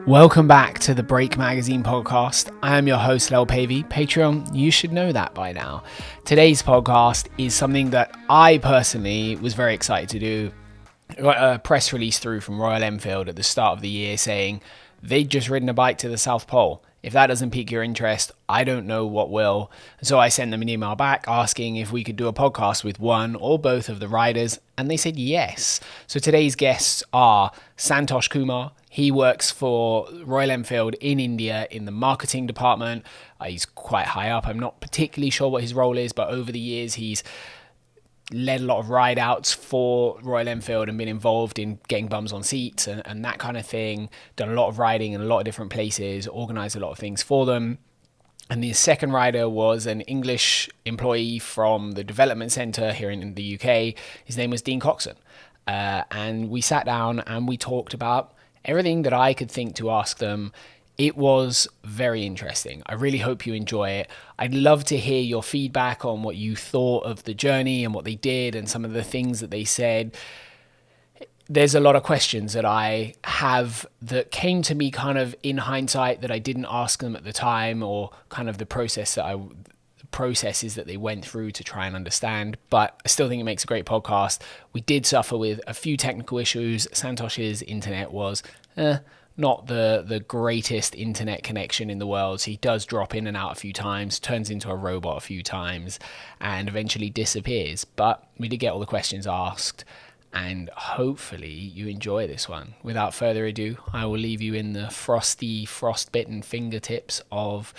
Welcome back to the Break Magazine podcast. I am your host, Lel Pavey. Patreon, you should know that by now. Today's podcast is something that I personally was very excited to do. I got a press release through from Royal Enfield at the start of the year saying they'd just ridden a bike to the South Pole. If that doesn't pique your interest, I don't know what will. And so I sent them an email back asking if we could do a podcast with one or both of the riders, and they said yes. So today's guests are Santosh Kumar. He works for Royal Enfield in India in the marketing department. He's quite high up. I'm not particularly sure what his role is, but over the years he's led a lot of ride outs for Royal Enfield and been involved in getting bums on seats and that kind of thing. Done a lot of riding in a lot of different places, organised a lot of things for them. And the second rider was an English employee from the development centre here in the UK. His name was Dean Coxon. And we sat down and we talked about everything that I could think to ask them. It was very interesting. I really hope you enjoy it. I'd love to hear your feedback on what you thought of the journey and what they did and some of the things that they said. There's a lot of questions that I have that came to me kind of in hindsight that I didn't ask them at the time, or kind of the processes that they went through to try and understand, but I still think it makes a great podcast. We did suffer with a few technical issues. Santosh's internet was not the greatest internet connection in the world, so he does drop in and out a few times, turns into a robot a few times, and eventually disappears. But we did get all the questions asked, and hopefully you enjoy this one. Without further ado, I will leave you in the frosty, frost-bitten fingertips of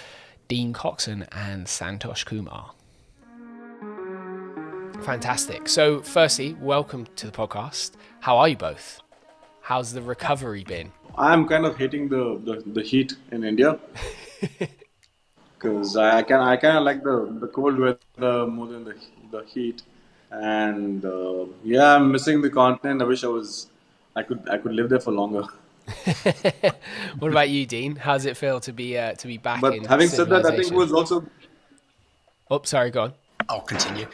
Dean Coxon and Santosh Kumar. Fantastic. So firstly, welcome to the podcast. How are you both? How's the recovery been? I'm kind of hating the heat in India because I kind of like the cold weather more than the heat, and I'm missing the continent. I wish I could live there for longer. What about you, Dean? How does it feel to be back But in having said that, I think it civilization? was also Oh, sorry, go on. I'll continue.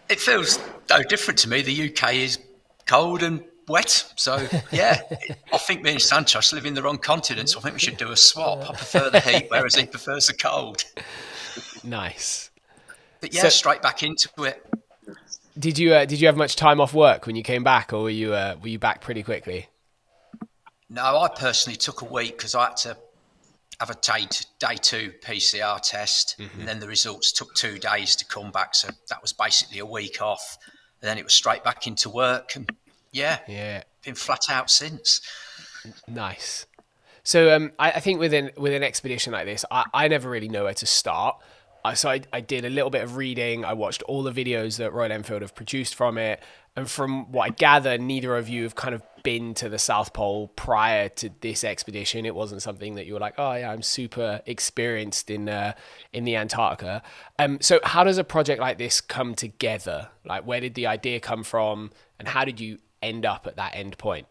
It feels no different to me. The UK is cold and wet. So, yeah, I think me and Santosh live in the wrong continent. So I think we should do a swap. I prefer the heat, whereas he prefers the cold. Nice. But yeah, So- straight back into it. Did you have much time off work when you came back, or were you back pretty quickly? No, I personally took a week because I had to have a day 2 PCR test, and then the results took 2 days to come back. So that was basically a week off. And then it was straight back into work, and yeah, been flat out since. Nice. So I think with an expedition like this, I never really know where to start. So I did a little bit of reading. I watched all the videos that Royal Enfield have produced from it. And from what I gather, neither of you have kind of been to the South Pole prior to this expedition. It wasn't something that you were like, oh yeah, I'm super experienced in the Antarctica. So how does a project like this come together? Like, where did the idea come from, and how did you end up at that end point?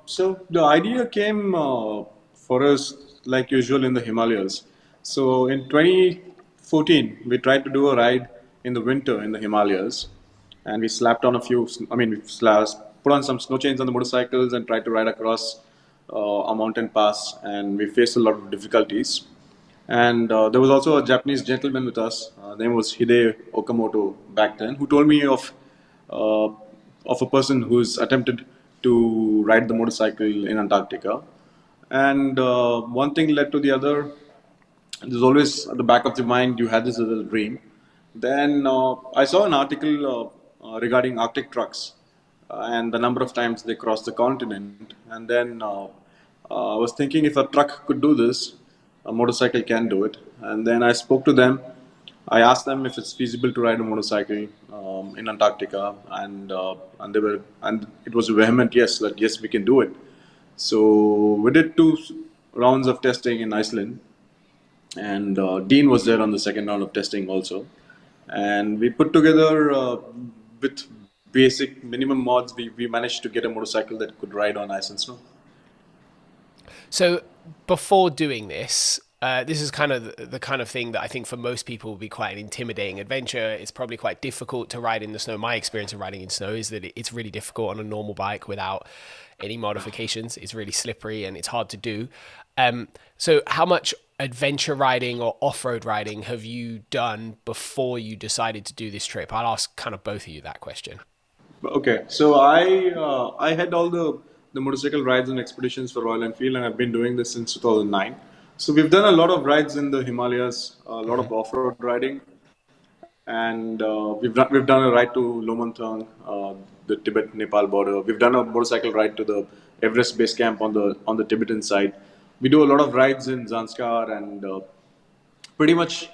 so the idea came for us like usual in the Himalayas. So in 2014, we tried to do a ride in the winter in the Himalayas, and we slapped on a few. I mean, put on some snow chains on the motorcycles and tried to ride across a mountain pass, and we faced a lot of difficulties. And there was also a Japanese gentleman with us. Name was Hide Okamoto back then, who told me uh, of a person who's attempted to ride the motorcycle in Antarctica. And one thing led to the other. There's always at the back of the mind you had this as a dream. Then I saw an article regarding Arctic trucks and the number of times they cross the continent. And then I was thinking if a truck could do this, a motorcycle can do it. And then I spoke to them. I asked them if it's feasible to ride a motorcycle in Antarctica, and it was a vehement yes, that yes, we can do it. So we did 2 rounds of testing in Iceland, and Dean was there on the second round of testing also. And we put together with basic minimum mods, we managed to get a motorcycle that could ride on ice and snow. So before doing this, This is kind of the kind of thing that I think for most people will be quite an intimidating adventure. It's probably quite difficult to ride in the snow. My experience of riding in snow is that it's really difficult on a normal bike without any modifications. It's really slippery and it's hard to do. So how much adventure riding or off-road riding have you done before you decided to do this trip? I'll ask kind of both of you that question. Okay, so I had all the motorcycle rides and expeditions for Royal Enfield, and I've been doing this since 2009. So we've done a lot of rides in the Himalayas, a lot of off-road riding, and we've done a ride to Lomanthang, the Tibet-Nepal border. We've done a motorcycle ride to the Everest base camp on the Tibetan side. We do a lot of rides in Zanskar and pretty much.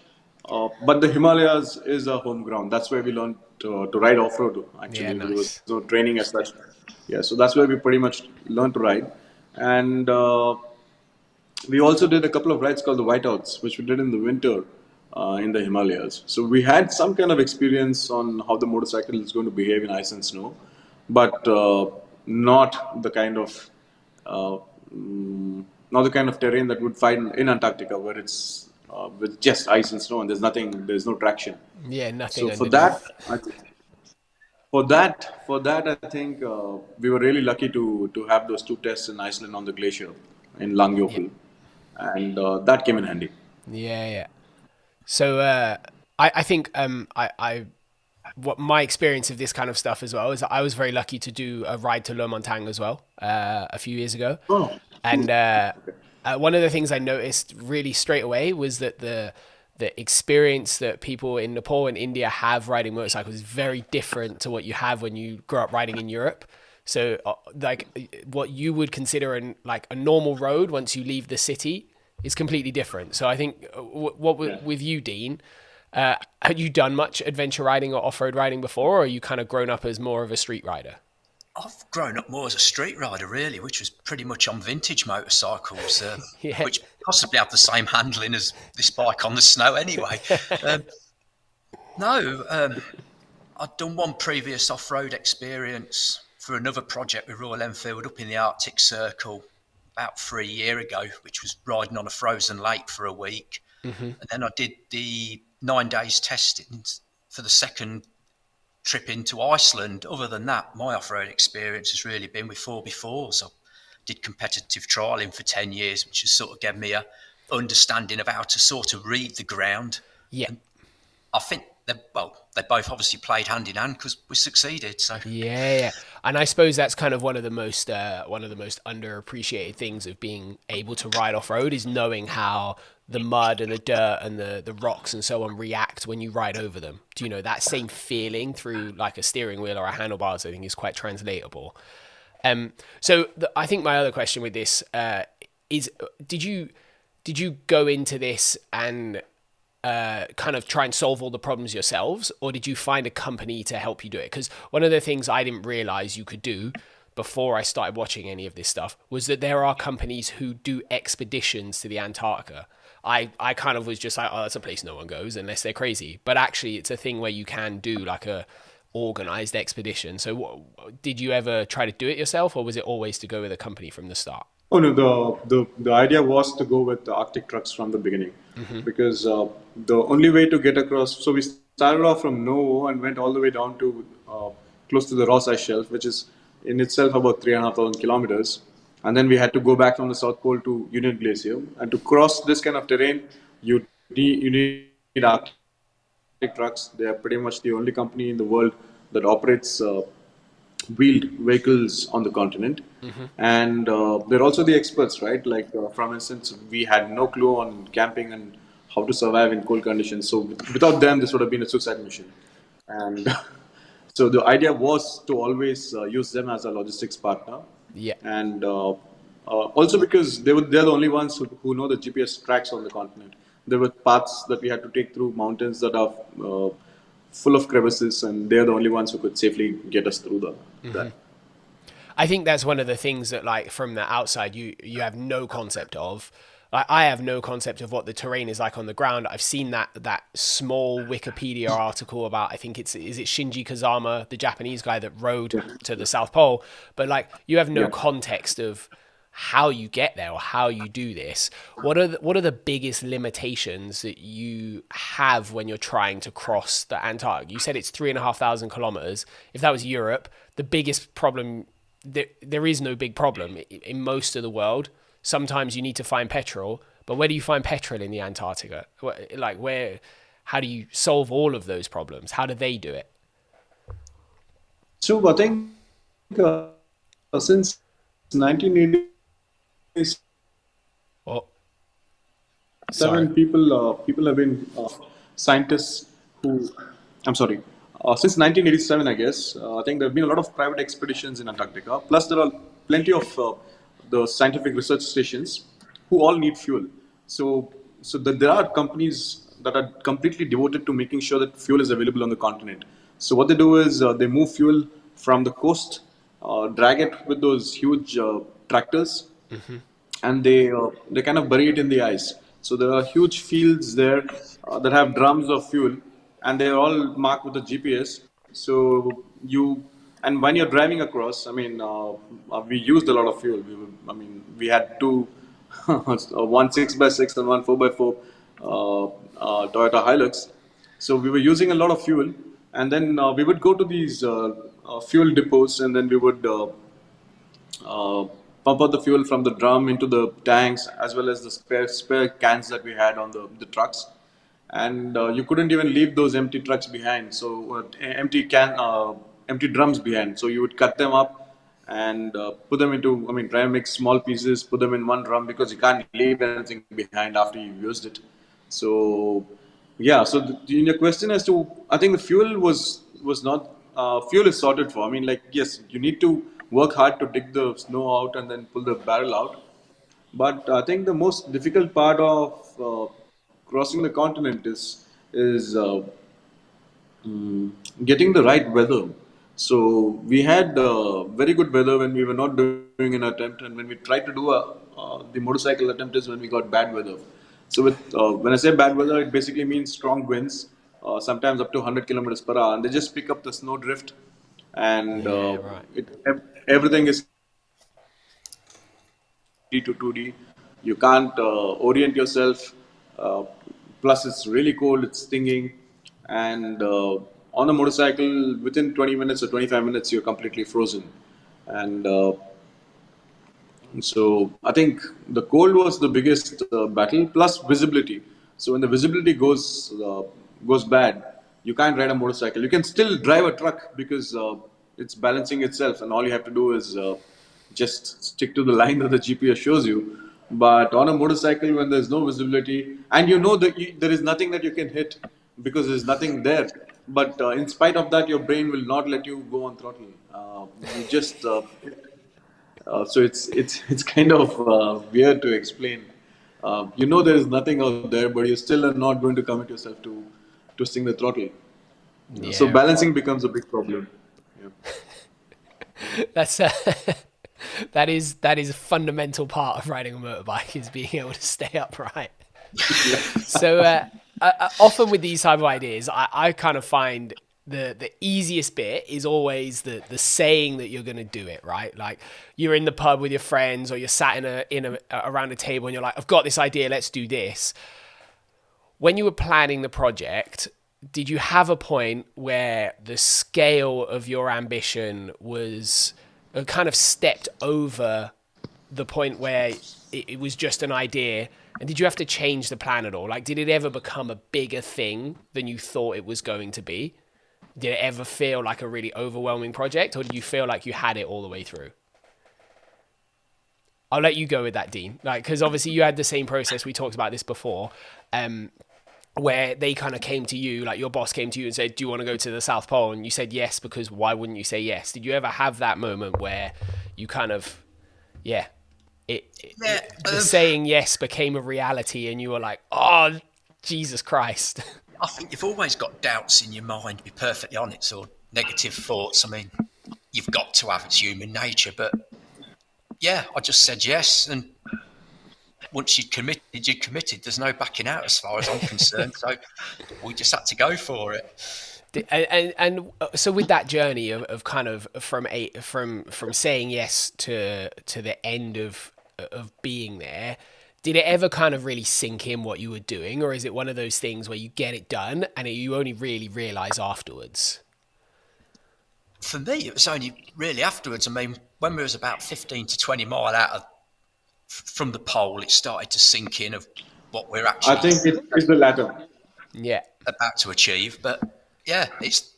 But the Himalayas is a home ground. That's where we learned to ride off road. Yeah, Actually, there was nice. no training as such. Yeah, so that's where we pretty much learned to ride. And we also did a couple of rides called the Whiteouts, which we did in the winter in the Himalayas. So we had some kind of experience on how the motorcycle is going to behave in ice and snow, but not the kind of uh, not the kind of terrain that would find in Antarctica, where it's with just ice and snow and there's no traction. Yeah, nothing So for that, underneath. for that, I think we were really lucky to have those two tests in Iceland on the glacier in Yeah, Langjökull, and that came in handy. yeah, yeah. So I think I what my experience of this kind of stuff as well is that I was very lucky to do a ride to Lomontang as well a few years ago, Oh, and one of the things I noticed really straight away was that the experience that people in Nepal and India have riding motorcycles is very different to what you have when you grow up riding in Europe. So, like, what you would consider like a normal road once you leave the city is completely different. So, I think yeah. with you, Dean, had you done much adventure riding or off road riding before, or are you kind of grown up as more of a street rider? I've grown up more as a street rider, really, which was pretty much on vintage motorcycles, Yeah, which possibly have the same handling as this bike on the snow anyway. Um, no, I'd done one previous off road experience for another project with Royal Enfield up in the Arctic Circle about 3 years ago, which was riding on a frozen lake for a week. And then I did the 9 days testing for the second trip into Iceland. Other than that, my off-road experience has really been with 4x4s. I did competitive trialing for 10 years, which has sort of given me a understanding of how to sort of read the ground. yeah. And I think they both obviously played hand in hand because we succeeded. So Yeah, yeah, and I suppose that's kind of one of the most underappreciated things of being able to ride off road is knowing how the mud and the dirt and the rocks and so on react when you ride over them. Do you know that same feeling through like a steering wheel or a handlebars? I think is quite translatable. So I think my other question with this is, did you go into this and kind of try and solve all the problems yourselves, or did you find a company to help you do it? Because one of the things I didn't realize you could do before I started watching any of this stuff was that there are companies who do expeditions to the Antarctica. I kind of was just like, oh, that's a place no one goes unless they're crazy. But actually, it's a thing where you can do like a organized expedition. So, did you ever try to do it yourself, or was it always to go with a company from the start? Oh no, the idea was to go with the Arctic trucks from the beginning, because the only way to get across. So we started off from Novo and went all the way down to close to the Ross Ice Shelf, which is in itself about 3,500 kilometers, and then we had to go back from the South Pole to Union Glacier. And to cross this kind of terrain, you need Arctic trucks. They are pretty much the only company in the world that operates wheeled vehicles on the continent. And they're also the experts, right? Like, for instance, we had no clue on camping and how to survive in cold conditions. So without them, this would have been a suicide mission. And so the idea was to always use them as a logistics partner. Yeah. And also because they're the only ones who know the GPS tracks on the continent. There were paths that we had to take through mountains that are full of crevices, and they're the only ones who could safely get us through that. I think that's one of the things that, like, from the outside, you have no concept of. Like, I have no concept of what the terrain is like on the ground. I've seen that small Wikipedia article about, I think is it Shinji Kazama, the Japanese guy that rode Yeah. to the South Pole, but like you have no Yeah. context of how you get there or how you do this. What are the biggest limitations that you have when you're trying to cross the Antarctic? You said it's 3,500 kilometers. If that was Europe, the biggest problem, there is no big problem in most of the world. Sometimes you need to find petrol, but where do you find petrol in the Antarctica? Like where? How do you solve all of those problems? How do they do it? So I think since 1987, Oh, sorry. people have been scientists who, I'm sorry, since 1987, I guess. I think there have been a lot of private expeditions in Antarctica. Plus, there are plenty of the scientific research stations who all need fuel. So, there are companies that are completely devoted to making sure that fuel is available on the continent. So, what they do is they move fuel from the coast, drag it with those huge tractors, and they kind of bury it in the ice. So there are huge fields there that have drums of fuel, and they're all marked with a GPS. So you and when you're driving across, I mean, we used a lot of fuel. We had two, one 6x6 and one 4x4 Toyota Hilux. So we were using a lot of fuel, and then we would go to these fuel depots, and then we would uh, pump out the fuel from the drum into the tanks as well as the spare cans that we had on the trucks. And you couldn't even leave those empty trucks behind. So empty drums behind. So you would cut them up and put them into. I mean, try and make small pieces, put them in one drum because you can't leave anything behind after you've used it. So yeah. So in your question as to, I think the fuel was not fuel is sorted for. I mean, like yes, you need to work hard to dig the snow out and then pull the barrel out. But I think the most difficult part of crossing the continent is getting the right weather. So we had very good weather when we were not doing an attempt, and when we tried to do the motorcycle attempt is when we got bad weather. So when I say bad weather, it basically means strong winds, sometimes up to 100 kilometers per hour, and they just pick up the snow drift, and Yeah, right. everything is to 2D. You can't orient yourself. Uh, Plus, it's really cold. It's stinging, and on a motorcycle, within 20 minutes or 25 minutes, you're completely frozen. And so I think the cold was the biggest battle, plus visibility. So when the visibility goes bad, you can't ride a motorcycle. You can still drive a truck because it's balancing itself, and all you have to do is just stick to the line that the GPS shows you. But on a motorcycle, when there's no visibility, and you know that there is nothing that you can hit because there's nothing there. But in spite of that, your brain will not let you go on throttle. You just so it's kind of weird to explain. You know there is nothing out there, but you still are not going to commit yourself to twisting the throttle. So Yeah. balancing becomes a big problem. Yeah. That's that is a fundamental part of riding a motorbike is being able to stay upright. So often with these type of ideas, I kind of find the easiest bit is always the saying that you're going to do it, right? Like you're in the pub with your friends or you're sat in a around a table and you're like, I've got this idea, let's do this. When you were planning the project, did you have a point where the scale of your ambition was kind of stepped over the point where it was just an idea? And did you have to change the plan at all? Like, did it ever become a bigger thing than you thought it was going to be? Did it ever feel like a really overwhelming project, or did you feel like you had it all the way through? I'll let you go with that, Dean. Like, because obviously you had the same process. We talked about this before, where they kind of came to you, like your boss came to you and said, "Do you want to go to the South Pole?" And you said yes, because why wouldn't you say yes? Did you ever have that moment where you kind of, yeah, Yeah, the saying yes became a reality, and you were like, "Oh, Jesus Christ." I think you've always got doubts in your mind, to be perfectly honest, or negative thoughts. I mean, you've got to have, it's human nature. But yeah, I just said yes. And once you'd committed, you'd committed. There's no backing out as far as I'm concerned. So we just had to go for it. And so with that journey of kind of from saying yes to the end of of being there, did it ever kind of really sink in what you were doing, or is it one of those things where you get it done and you only really realize afterwards? For me, it was only really afterwards. I mean, when we was about 15 to 20 mile out from the pole, it started to sink in of what we're I actually think it's the latter. Yeah. about to achieve. But yeah, it's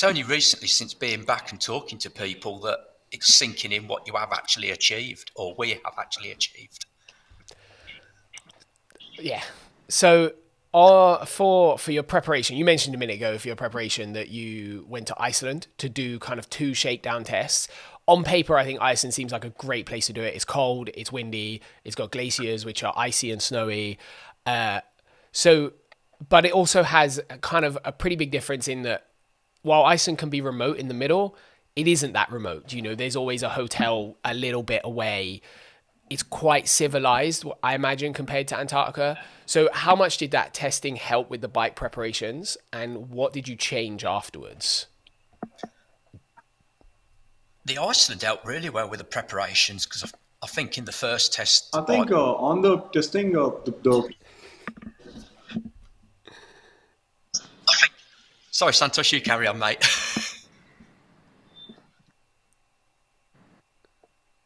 only recently, since being back and talking to people, that it's sinking in what you have actually achieved, or we have actually achieved. Yeah. So, for your preparation, you mentioned a minute ago for your preparation that you went to Iceland to do kind of 2 shakedown tests. On paper, I think Iceland seems like a great place to do it. It's cold, it's windy, it's got glaciers which are icy and snowy. So, but it also has kind of a pretty big difference in that while Iceland can be remote in the middle, it isn't that remote. There's always a hotel a little bit away. It's quite civilized, I imagine, compared to Antarctica. So, how much did that testing help with the bike preparations, and what did you change afterwards? The Iceland dealt really well with the preparations, because I think in the first test, the I bike. think on the testing, the Sorry, Santosh, you carry on, mate.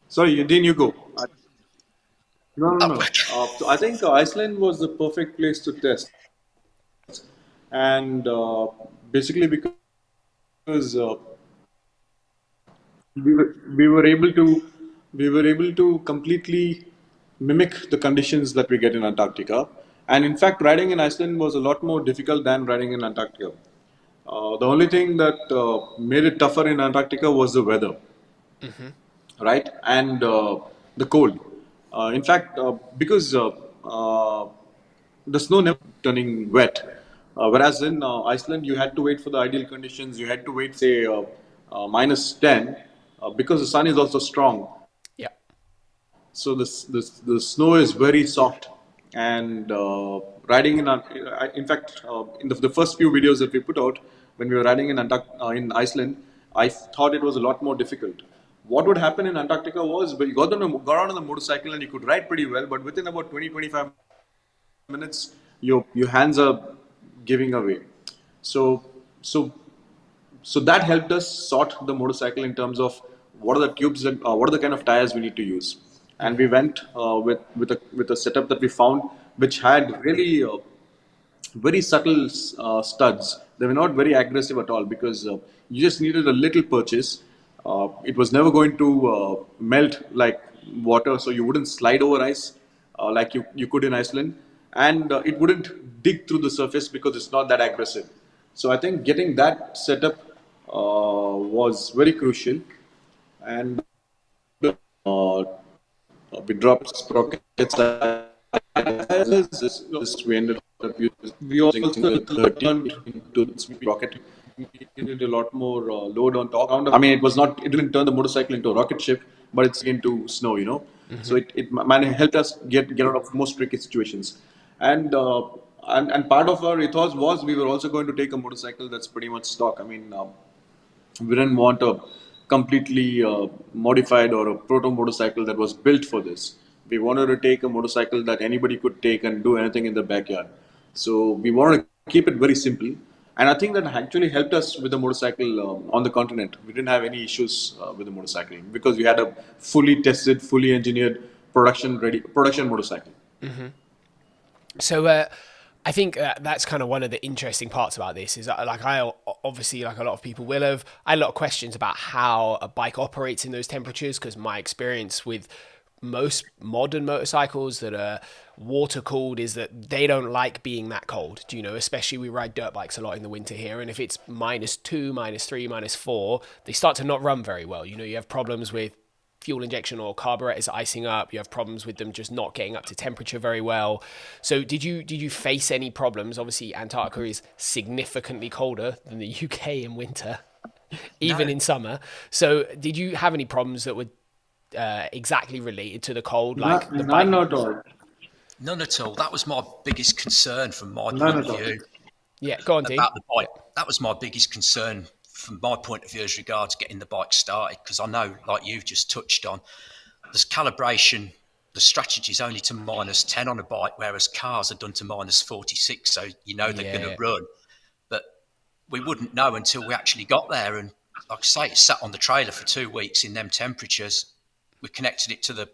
sorry, didn't you go? No, no, Oh, no. okay. So I think Iceland was the perfect place to test, and basically because we were able to completely mimic the conditions that we get in Antarctica. And in fact, riding in Iceland was a lot more difficult than riding in Antarctica. The only thing that made it tougher in Antarctica was the weather, right? And the cold. In fact, because the snow never turning wet. Whereas in Iceland, you had to wait for the ideal conditions. You had to wait, say, minus 10, because the sun is also strong. Yeah. So the snow is very soft, and riding in fact, in the first few videos that we put out when we were riding in Iceland, I thought it was a lot more difficult. What would happen in Antarctica was, well, you got on the motorcycle and you could ride pretty well, but within about 20-25 minutes, your hands are giving away. So so so that helped us sort the motorcycle in terms of what are the tubes and what are the kind of tires we need to use. And we went with a setup that we found, which had really very subtle studs. They were not very aggressive at all, because you just needed a little purchase. It was never going to melt like water, so you wouldn't slide over ice like you could in Iceland, and it wouldn't dig through the surface because it's not that aggressive. So I think getting that setup was very crucial, and uh, we dropped sprockets. We ended up using we also 13 into the rocket. We needed a lot more load on top. I mean, it didn't turn the motorcycle into a rocket ship, but it's into snow, So it helped us get out of most tricky situations. And and part of our ethos was we were also going to take a motorcycle that's pretty much stock. I mean, we didn't want a completely modified or a proto motorcycle that was built for this. We wanted to take a motorcycle that anybody could take and do anything in the backyard. So we wanted to keep it very simple. And I think that actually helped us with the motorcycle on the continent. We didn't have any issues with the motorcycle because we had a fully tested, fully engineered, production motorcycle. So, I think that's kind of one of the interesting parts about this is that, like, I obviously, like a lot of people will have, I had a lot of questions about how a bike operates in those temperatures, because my experience with most modern motorcycles that are water cooled is that they don't like being that cold. Especially we ride dirt bikes a lot in the winter here, and if it's -2, -3, -4, they start to not run very well. You have problems with fuel injection or carburetors icing up. You have problems with them just not getting up to temperature very well. So did you face any problems? Obviously, Antarctica is significantly colder than the UK in winter, even No, in summer. So did you have any problems that were exactly related to the cold, like the bike? None at all. none at all. That was my biggest concern from my None point at of all. view Yeah, go on, Dean. about the bike. That was my biggest concern from my point of view as regards getting the bike started, because I know, like you've just touched on, there's calibration the strategy is only to -10 on a bike, whereas cars are done to -46. So they're going to run, but we wouldn't know until we actually got there. And like I say, it sat on the trailer for 2 weeks in them temperatures. We connected it to the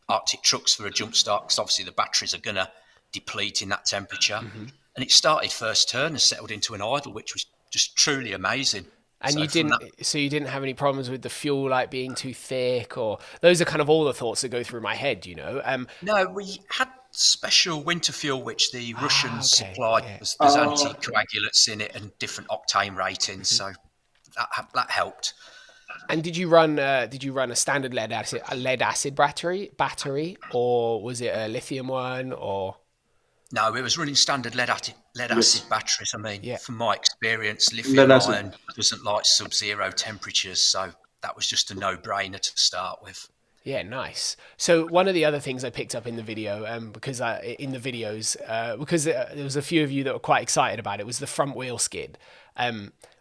Arctic trucks for a jump start because obviously the batteries are going to deplete in that temperature. And it started first turn and settled into an idle, which was just truly amazing. And you didn't have any problems with the fuel like being too thick, or those are kind of all the thoughts that go through my head, No, we had special winter fuel which the Russians okay, supplied. yeah. There's anticoagulants in it and different octane ratings, so that helped. And did you run a standard lead acid battery, or was it a lithium one, or? No, it was running standard lead acid batteries. I mean, from my experience, Lead lithium acid. ion doesn't like sub-zero temperatures, so that was just a no-brainer to start with. Yeah, nice. So one of the other things I picked up in the video, because there was a few of you that were quite excited about it, was the front wheel skid.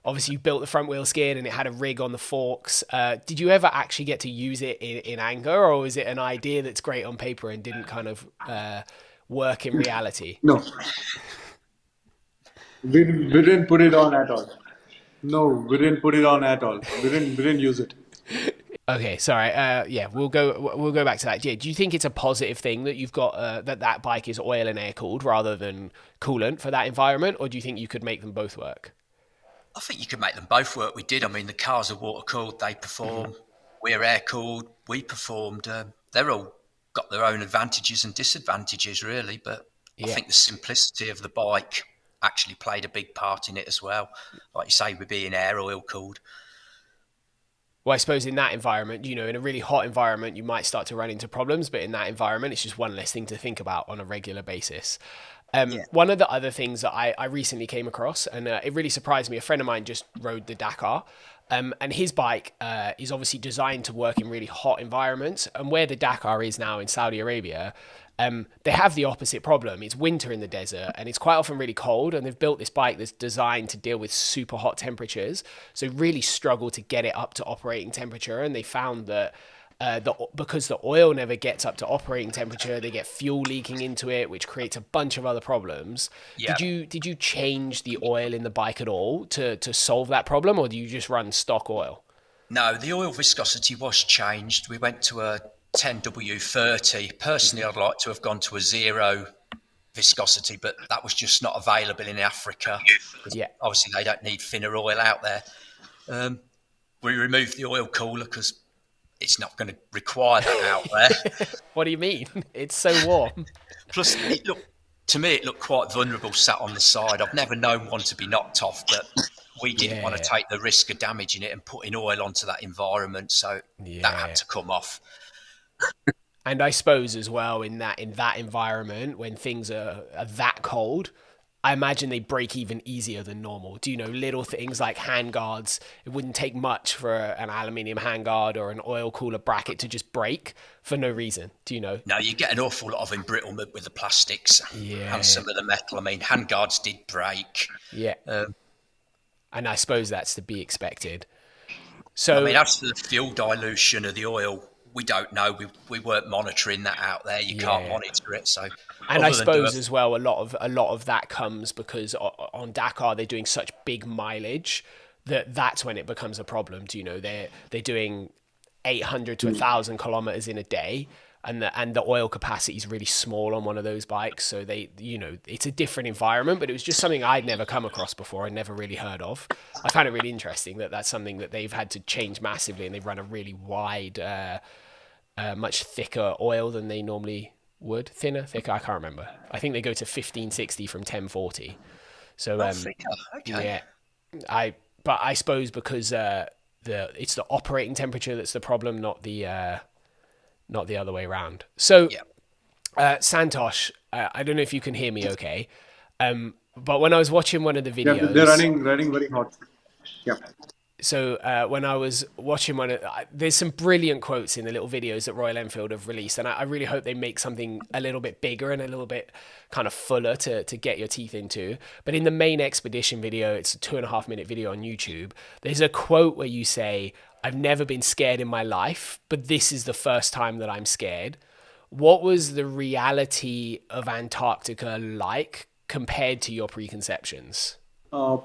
Obviously, you built the front wheel skid and it had a rig on the forks. Did you ever actually get to use it in anger, or was it an idea that's great on paper and didn't kind of work in reality? No, we didn't put it on at all. No, we didn't put it on at all. We didn't use it. Okay, sorry. Yeah, we'll go back to that. Yeah, do you think it's a positive thing that you've got that bike is oil and air cooled rather than coolant for that environment, or do you think you could make them both work? I think you could make them both work. We did. I mean, the cars are water cooled; they perform. We're air cooled; we performed. They're all got their own advantages and disadvantages, really. But I think the simplicity of the bike actually played a big part in it as well. Like you say, with being air oil cooled. Well, I suppose in that environment, in a really hot environment, you might start to run into problems, but in that environment, it's just one less thing to think about on a regular basis. One of the other things that I recently came across, and it really surprised me, a friend of mine just rode the Dakar, and his bike is obviously designed to work in really hot environments. And where the Dakar is now in Saudi Arabia, they have the opposite problem. It's winter in the desert and it's quite often really cold, and they've built this bike that's designed to deal with super hot temperatures. So really struggle to get it up to operating temperature. And they found that because the oil never gets up to operating temperature, they get fuel leaking into it, which creates a bunch of other problems. Yeah. Did you change the oil in the bike at all to solve that problem, or do you just run stock oil? No, the oil viscosity was changed. We went to a 10W30. Personally, I'd like to have gone to a 0 viscosity, but that was just not available in Africa. Yeah. Obviously, they don't need thinner oil out there. We removed the oil cooler because it's not going to require that out there. What do you mean? It's so warm. Plus, to me, it looked quite vulnerable sat on the side. I've never known one to be knocked off, but we didn't want to take the risk of damaging it and putting oil onto that environment, so that had to come off. And I suppose as well in that environment, when things are that cold, I imagine they break even easier than normal. Do you know little things like handguards? It wouldn't take much for an aluminium handguard or an oil cooler bracket to just break for no reason. Do you know? No, you get an awful lot of embrittlement with the plastics and some of the metal. I mean, handguards did break. Yeah. And I suppose that's to be expected. So, I mean, as for the fuel dilution of the oil, we don't know. We weren't monitoring that out there. You can't monitor it. So, and I suppose as well, a lot of that comes because on Dakar they're doing such big mileage that's when it becomes a problem. Do you know they're doing 800 to 1,000 kilometers in a day, and the oil capacity is really small on one of those bikes. So it's a different environment, but it was just something I'd never come across before. I never really heard of. I found it really interesting that's something that they've had to change massively, and they've run a really wide, much thicker oil than they normally would. Thicker, I can't remember. I think they go to 1560 from 1040. So thicker. Okay. Yeah, but I suppose because it's the operating temperature that's the problem, not the other way around. So, Santosh, I don't know if you can hear me okay, but when I was watching one of the videos... Yeah, they're running very hot. Yeah. So when I was watching there's some brilliant quotes in the little videos that Royal Enfield have released, and I really hope they make something a little bit bigger and a little bit kind of fuller to get your teeth into. But in the main expedition video, it's a 2.5-minute video on YouTube, there's a quote where you say, "I've never been scared in my life, but this is the first time that I'm scared." What was the reality of Antarctica like compared to your preconceptions? Uh,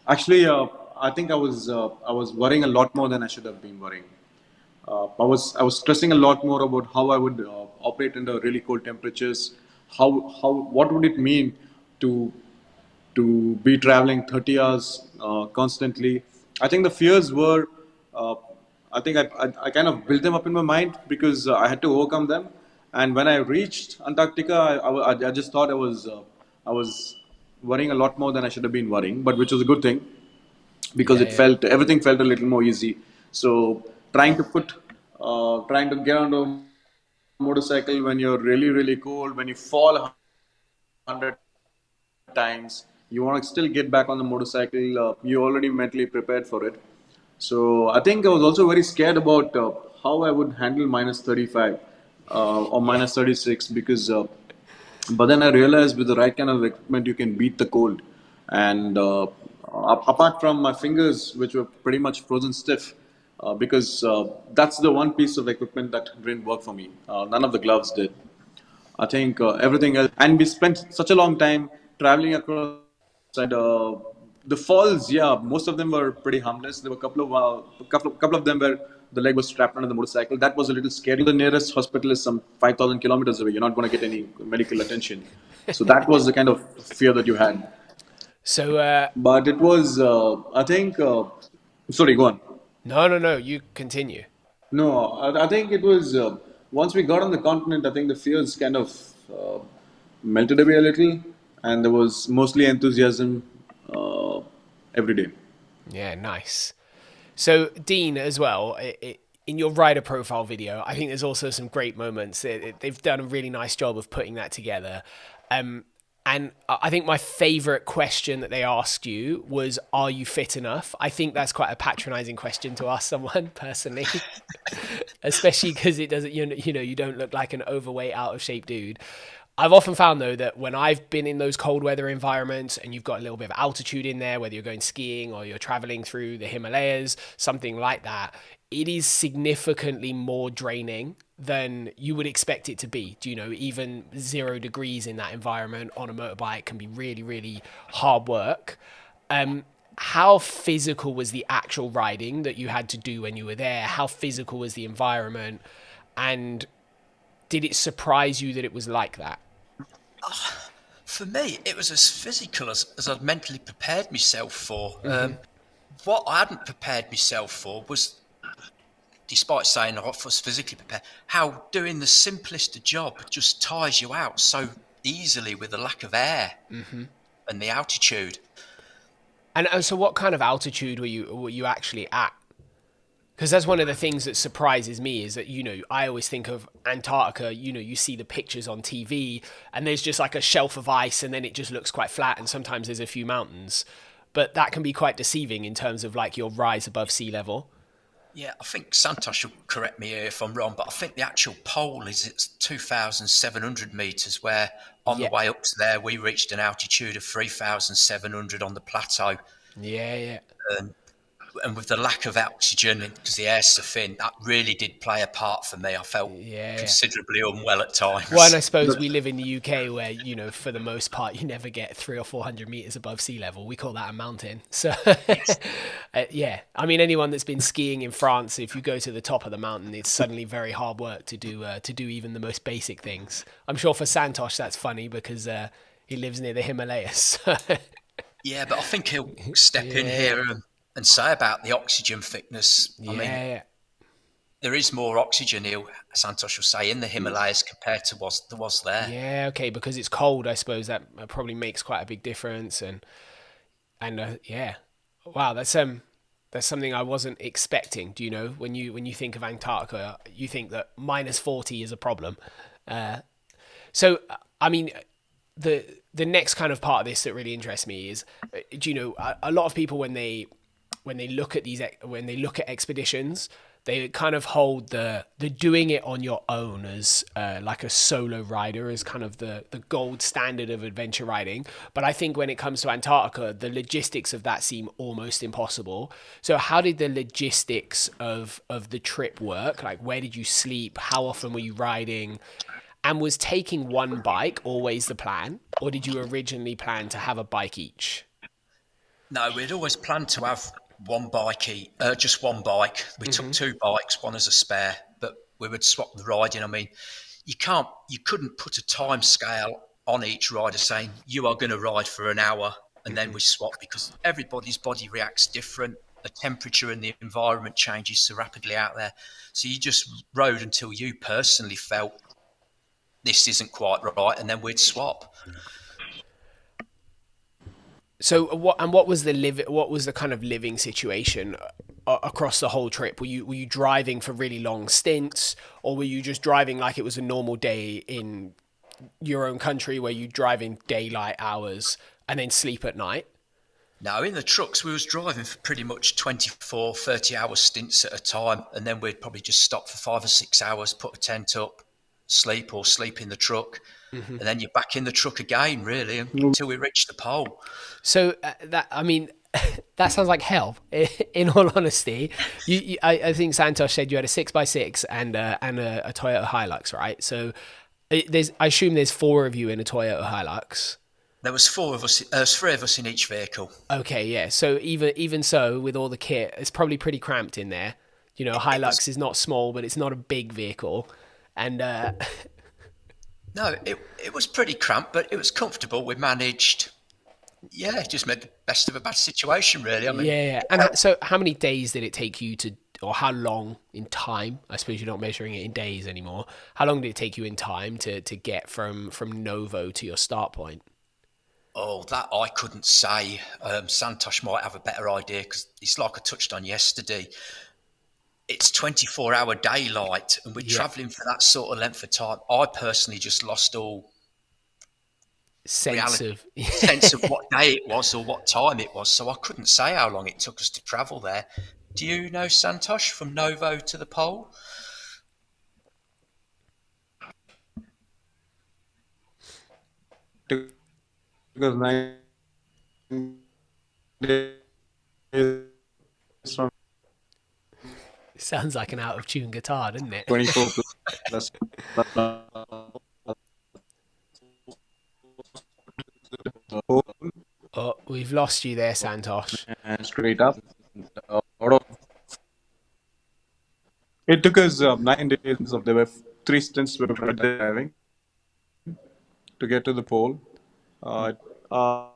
actually, I think I was worrying a lot more than I should have been worrying. I was stressing a lot more about how I would operate under really cold temperatures. How what would it mean to be traveling 30 hours constantly? I think the fears were. Uh, I think I kind of built them up in my mind because I had to overcome them. And when I reached Antarctica, I just thought I was worrying a lot more than I should have been worrying, but which was a good thing because Yeah, it yeah. felt everything felt a little more easy. So trying to get onto a motorcycle when you're really cold, when you fall 100 times, you want to still get back on the motorcycle. You already mentally prepared for it. So I think I was also very scared about how I would handle minus 35 or Yeah. minus 36 because but then I realized with the right kind of equipment, you can beat the cold. And apart from my fingers, which were pretty much frozen stiff, because that's the one piece of equipment that didn't work for me. None of the gloves did. I think everything else, and we spent such a long time traveling across the mountains, and the falls. Yeah, most of them were pretty harmless. There were a couple of them where the leg was strapped onto the motorcycle. That was a little scary. The nearest hospital is some 5,000 kilometers away. You're not going to get any medical attention. So that was the kind of fear that you had. So, But it was, I think. Sorry, go on. no, no, no, you continue. No, I think it was once we got on the continent. I think the fears kind of melted away a little, and there was mostly enthusiasm uh, every day. Yeah, nice. So, Dean, as well, in your rider profile video, I think there's also some great moments. They've done a really nice job of putting that together. Um, and I think my favorite question that they asked you was, "Are you fit enough?" I think that's quite a patronizing question to ask someone personally, especially because it doesn't, you don't look like an overweight, out of shape dude. I've often found though that when I've been in those cold weather environments and you've got a little bit of altitude in there, whether you're going skiing or you're traveling through the Himalayas, something like that, it is significantly more draining than you would expect it to be. Do you know, even 0 degrees in that environment on a motorbike can be really, really hard work. How physical was the actual riding that you had to do when you were there? How physical was the environment? And did it surprise you that it was like that? For me, it was as physical as I'd mentally prepared myself for. What I hadn't prepared myself for was, despite saying I was physically prepared, how doing the simplest job just tires you out so easily with the lack of air and the altitude. And so, what kind of altitude were you actually at? Because that's one of the things that surprises me is that I always think of Antarctica. You see the pictures on TV, and there's just like a shelf of ice, and then it just looks quite flat, and sometimes there's a few mountains. But that can be quite deceiving in terms of like your rise above sea level. Yeah, I think Santosh will correct me here if I'm wrong, but I think the actual pole is at 2,700 metres, where on the Yeah, way up to there, we reached an altitude of 3,700 on the plateau. yeah, yeah, And, and with the lack of oxygen, because the air's so thin, that really did play a part for me. I felt yeah, yeah. considerably unwell at Well, and I times. suppose we That's live in the UK where, for the most part, you never get 300 or 400 meters above sea level. We call that a mountain. So, Yes. yeah. I mean, anyone that's been skiing in France, if you go to the top of the mountain, it's suddenly very hard work to do even the most basic things. I'm sure for Santosh that's funny because he lives near the Himalayas. Yeah, but I think he'll step in Yeah, here and say about the oxygen thickness. I mean, yeah, there is more oxygen, Santosh will say, in the Himalayas compared to what there was there. yeah. Okay, because it's cold, I suppose that probably makes quite a big difference. And yeah, wow, that's something I wasn't expecting. Do you know when you think of Antarctica, you think that -40 is a problem. So I mean, the next kind of part of this that really interests me is, do you know, a lot of people when they look at when they look at expeditions, they kind of hold the doing it on your own as like a solo rider as kind of the gold standard of adventure riding. But I think when it comes to Antarctica, the logistics of that seem almost impossible. So how did the logistics of the trip work? Like, where did you sleep? How often were you riding? And was taking one bike always the plan, or did you originally plan to have a bike each? No, we'd always planned to have one bike, just one bike. We took two bikes, one as a spare, but we would swap the riding. I mean, you couldn't put a time scale on each rider saying you are going to ride for an hour and then we swap, because everybody's body reacts different. The temperature and the environment changes so rapidly out there. So you just rode until you personally felt this isn't quite right, and then we'd swap. So what was the kind of living situation across the whole trip? Were you driving for really long stints, or were you just driving like it was a normal day in your own country, where you drive in daylight hours and then sleep at night? Now, in the trucks, we was driving for pretty much 24, 30-hour stints at a time, and then we'd probably just stop for 5 or 6 hours, put a tent up, sleep or sleep in the truck, and then you're back in the truck again, really, until we reach the pole. So that sounds like hell. In all honesty, I think Santosh said you had a 6x6 and a Toyota Hilux, right? So I assume there's four of you in a Toyota Hilux. There was three of us in each vehicle. Okay, yeah. So even so, with all the kit, it's probably pretty cramped in there. You know, a Hilux is not small, but it's not a big vehicle, and No, it was pretty cramped, but it was comfortable. We managed, just made the best of a bad situation, really. I mean, yeah. And so, how many days did it take you to, or how long in time? I suppose you're not measuring it in days anymore. How long did it take you in time to get from Novo to your start point? oh, that I couldn't say. Santosh might have a better idea, because it's like I touched on yesterday. It's 24-hour daylight, and we're travelling for that sort of length of time. I personally just lost all Sense of sense of what day it was or what time it was, so I couldn't say how long it took us to travel there. Do you know, Santosh, from Novo to the pole? Took us 9 days from sounds like an out of tune guitar, doesn't it? 24 plus Oh, we've lost you there, Santosh. and straight up. Out of it took us 9 days. There were three stints we were driving to get to the pole. Uh, uh,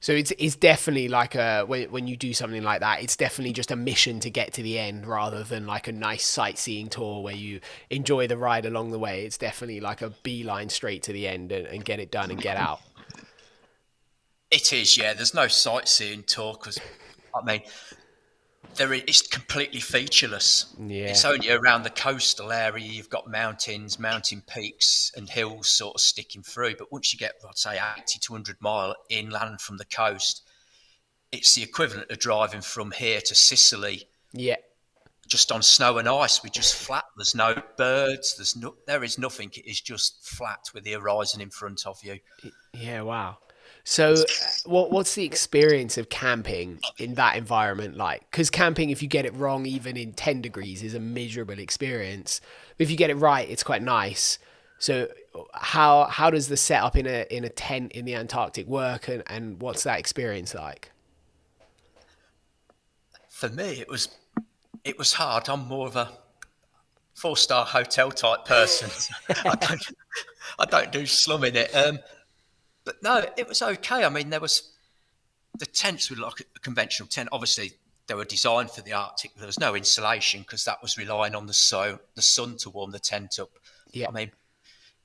So it's definitely like when you do something like that, it's definitely just a mission to get to the end rather than like a nice sightseeing tour where you enjoy the ride along the way. It's definitely like a beeline straight to the end and get it done and get out. It is, yeah. There's no sightseeing tour, because, I mean, it's completely featureless. Yeah. It's only around the coastal area. You've got mountains, mountain peaks and hills sort of sticking through. But once you get, I'd say, 80 to 100 mile inland from the coast, it's the equivalent of driving from here to Sicily. Yeah. Just on snow and ice. We're just flat. There's no birds. There is nothing. It is just flat with the horizon in front of you. Yeah, wow. So, what's the experience of camping in that environment like? Because camping, if you get it wrong, even in 10 degrees, is a miserable experience. But if you get it right, it's quite nice. So, how does the setup in a tent in the Antarctic work, and what's that experience like? For me, it was hard. I'm more of a 4-star hotel type person. I don't do slumming it. But no, it was okay. I mean, the tents were like a conventional tent. Obviously, they were designed for the Arctic. There was no insulation, because that was relying on the sun to warm the tent up. Yeah. I mean,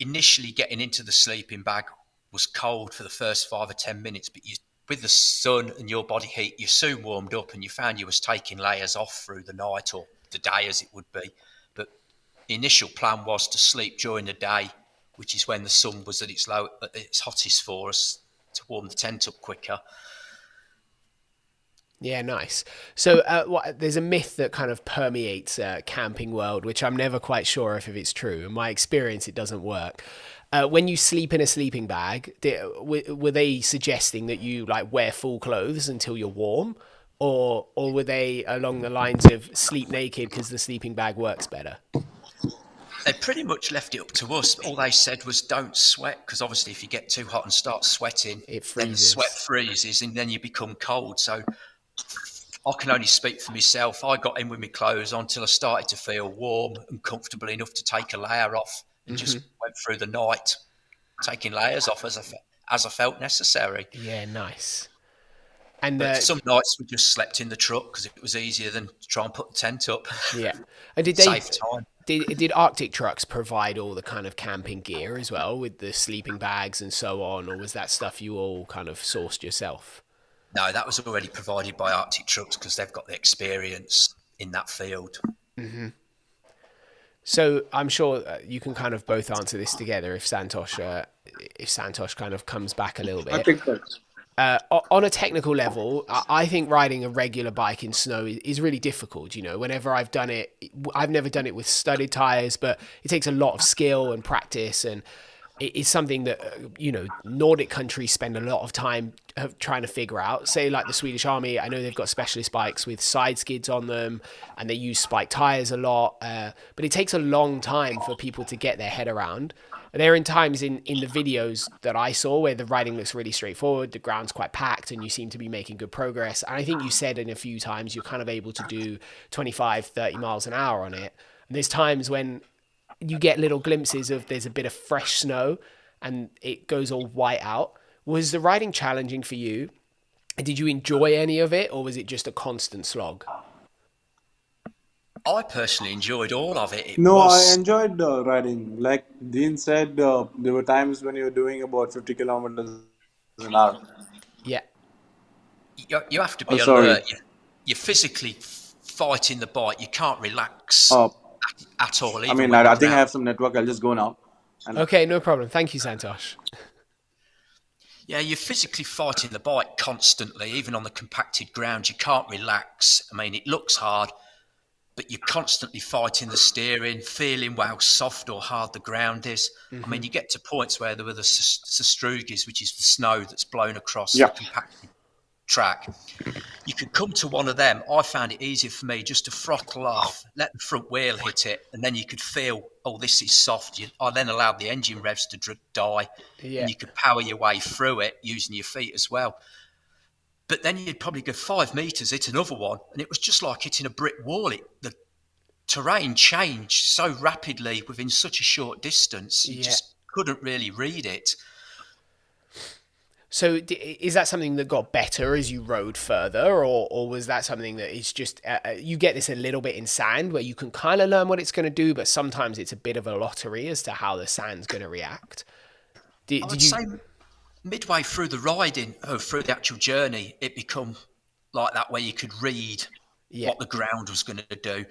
initially getting into the sleeping bag was cold for the first 5 or 10 minutes, but with the sun and your body heat, you soon warmed up, and you found you was taking layers off through the night, or the day as it would be. But the initial plan was to sleep during the day, which is when the sun was at its hottest for us, to warm the tent up quicker. Yeah, nice. So there's a myth that kind of permeates camping world, which I'm never quite sure if it's true. In my experience, it doesn't work. When you sleep in a sleeping bag, were they suggesting that you like wear full clothes until you're warm, or were they along the lines of sleep naked because the sleeping bag works better? they pretty much left it up to us. All they said was don't sweat, because obviously if you get too hot and start sweating, It then the sweat freezes. freezes and then you become cold. So I can only speak for myself. I got in with my clothes on till I started to feel warm and comfortable enough to take a layer off, and just went through the night taking layers off as I felt necessary. Yeah, nice. And But some nights we just slept in the truck because it was easier than to try and put the tent up. yeah, and did they Save time. did Arctic Trucks provide all the kind of camping gear as well with the sleeping bags and so on, or was that stuff you all kind of sourced yourself? No, that was already provided by Arctic Trucks because they've got the experience in that field. So I'm sure you can kind of both answer this together if Santosh kind of comes back a little I bit. think that's On a technical level, I think riding a regular bike in snow is really difficult. You know, whenever I've done it, I've never done it with studded tires, but it takes a lot of skill and practice, and it's something that Nordic countries spend a lot of time trying to figure out. Say like the Swedish Army, I know they've got specialist bikes with side skids on them, and they use spiked tires a lot. But it takes a long time for people to get their head around. And there are times in the videos that I saw where the riding looks really straightforward, the ground's quite packed, and you seem to be making good progress. And I think you said in a few times you're kind of able to do 25, 30 miles an hour on it. And there's times when you get little glimpses of there's a bit of fresh snow and it goes all white out. Was the riding challenging for you? Did you enjoy any of it, or was it just a constant slog? I personally enjoyed all of it. It no. I was, enjoyed riding. Like Dean said, there were times when you were doing about 50 kilometers an hour. Yeah, you have to Oh, be sorry. alert. You're physically fighting the bike. You can't relax Uh, at all, I even mean, when the I think I ground. have some network. I'll just go now. And okay, no problem. Thank you, Santosh. Yeah, you're physically fighting the bike constantly, even on the compacted ground. You can't relax. I mean, it looks hard, but you're constantly fighting the steering, feeling how soft or hard the ground is. I mean, you get to points where there were the sastruges, which is the snow that's blown across the yeah, compacted track. You could come to one of them. I found it easier for me just to throttle off, let the front wheel hit it, and then you could feel, oh, this is soft. I then allowed the engine revs to die, Yeah, and you could power your way through it using your feet as well. But then you'd probably go 5 meters, hit another one, and it was just like hitting a brick wall. The terrain changed so rapidly within such a short distance, you yeah. just couldn't really read it. So is that something that got better as you rode further, or was that something that is just you get this a little bit in sand where you can kind of learn what it's going to do, but sometimes it's a bit of a lottery as to how the sand's going to react. I Did would you? say midway through the riding, or through the actual journey, it become like that where you could read Yeah. what the ground was going to do.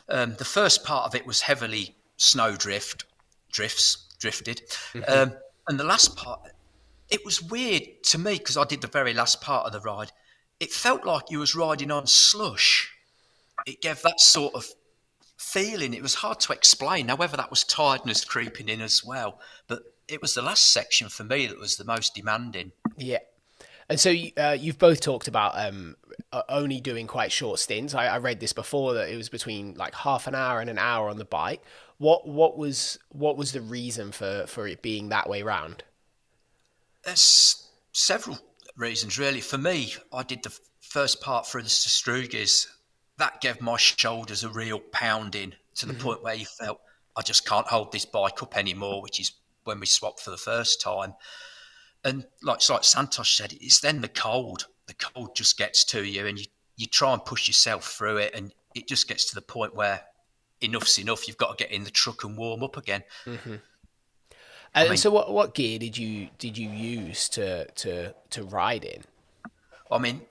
The first part of it was heavily drifted, and the last part, it was weird to me because I did the very last part of the ride. It felt like you was riding on slush. It gave that sort of feeling. It was hard to explain. Now, whether that was tiredness creeping in as well, but it was the last section for me that was the most demanding. Yeah. And so you've both talked about only doing quite short stints. I read this before that it was between like half an hour and an hour on the bike. What was the reason for it being that way round? There's several reasons, really. For me, I did the first part through the Struges. That gave my shoulders a real pounding to the point where you felt, I just can't hold this bike up anymore, which is when we swapped for the first time. And like Santosh said, it's then the cold. The cold just gets to you, and you try and push yourself through it, and it just gets to the point where enough's enough. You've got to get in the truck and warm up again. I And mean, so what gear did you use to ride in?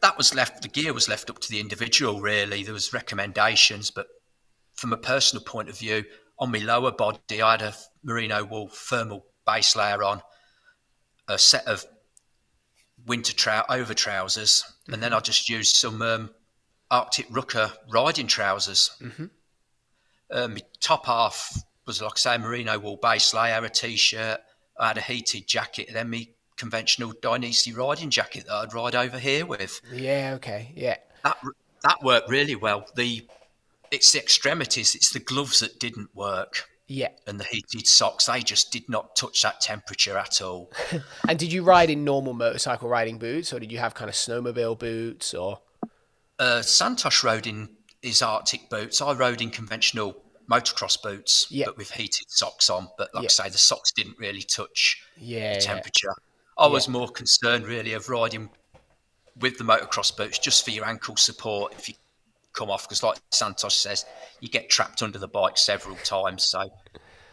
that was left. The gear was left up to the individual. Really, there was recommendations, but from a personal point of view, on my lower body, I had a merino wool thermal base layer on, a set of winter over trousers, and then I just used some Arctic Rucker riding trousers. My top half was, like I say, merino wool base layer, a t-shirt. I had a heated jacket, and then my conventional Dainese riding jacket that I'd ride over here with. Yeah. Okay. Yeah. That that worked really well. It's the extremities, it's the gloves that didn't work. Yeah. and the heated socks, they just did not touch that temperature at all. And did you ride in normal motorcycle riding boots, or did you have kind of snowmobile boots, or? Santosh rode in his Arctic boots. I rode in conventional motocross boots, Yeah. but with heated socks on. But like Yeah. I say, the socks didn't really touch the Yeah. temperature. I Yeah. was more concerned really of riding with the motocross boots just for your ankle support if you come off, because like Santosh says, you get trapped under the bike several times. So